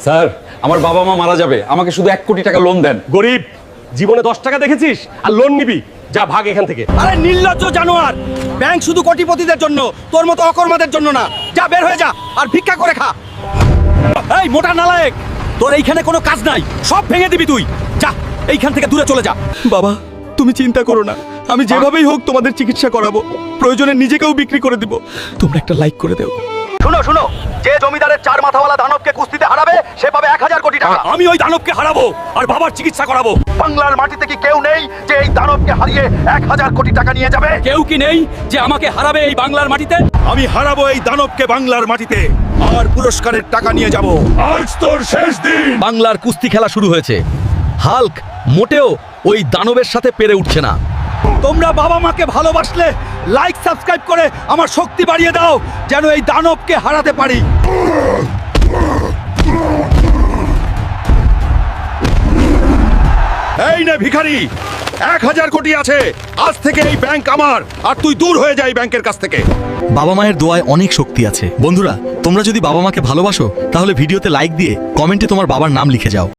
Sir, আমার বাবা মা মারা যাবে, আমাকে শুধু 1 কোটি টাকা লোন দেন। গরিব, জীবনে 10 টাকা দেখেছিস আর লোন নিবি? যা ভাগ এখান থেকে। আরে নির্লজ্জ জানোয়ার, ব্যাংক শুধু কোটিপতিদের জন্য, তোর মতো অকর্মাদের জন্য না। যা বের হয়ে যা আর ভিক্ষা করে খা। এই মোটা নালায়েক, তোর এইখানে কোনো কাজ নাই, সব ভেঙে দিবি তুই। যা এইখান থেকে দূরে চলে যা। বাবা, তুমি চিন্তা করো না, আমি যেভাবেই হোক তোমাদের চিকিৎসা করাবো, প্রয়োজনে নিজেকেও বিক্রি করে দিব। তোমরা একটা লাইক করে দেও। শুনো শুনো, যে জমিদারের 4 মাথাওয়ালা দানবকে কুস্তিতে হারাবে সে পাবে 1000 কোটি টাকা। আমি ওই দানবকে হারাবো আর বাবার চিকিৎসা করাবো। বাংলার মাটিতে কি কেউ নেই যে এই দানবকে হারিয়ে 1000 কোটি টাকা নিয়ে যাবে? কেউ কি নেই যে আমাকে হারাবে এই বাংলার মাটিতে? আমি হারাবো এই দানবকে বাংলার মাটিতে, আর পুরস্কারের টাকা নিয়ে যাব। আজ তোর শেষ দিন। বাংলার কুস্তি খেলা শুরু হয়েছে। হাল্ক মোটেও ওই দানবের সাথে পেরে উঠছে না। তোমরা বাবা মাকে ভালোবাসলে লাইক সাবস্ক্রাইব করে আমার শক্তি বাড়িয়ে দাও, যেন এই দানবকে হারাতে পারি। এই নে ভিখারি, 1000 কোটি আছে। আজ থেকে এই ব্যাংক আমার, আর তুই দূর হয়ে যা এই ব্যাংকের কাছ থেকে। বাবা মায়ের দোয়ায় অনেক শক্তি আছে। বন্ধুরা, তোমরা যদি বাবা মাকে ভালোবাসো তাহলে ভিডিওতে লাইক দিয়ে কমেন্টে তোমার বাবার নাম লিখে যাও।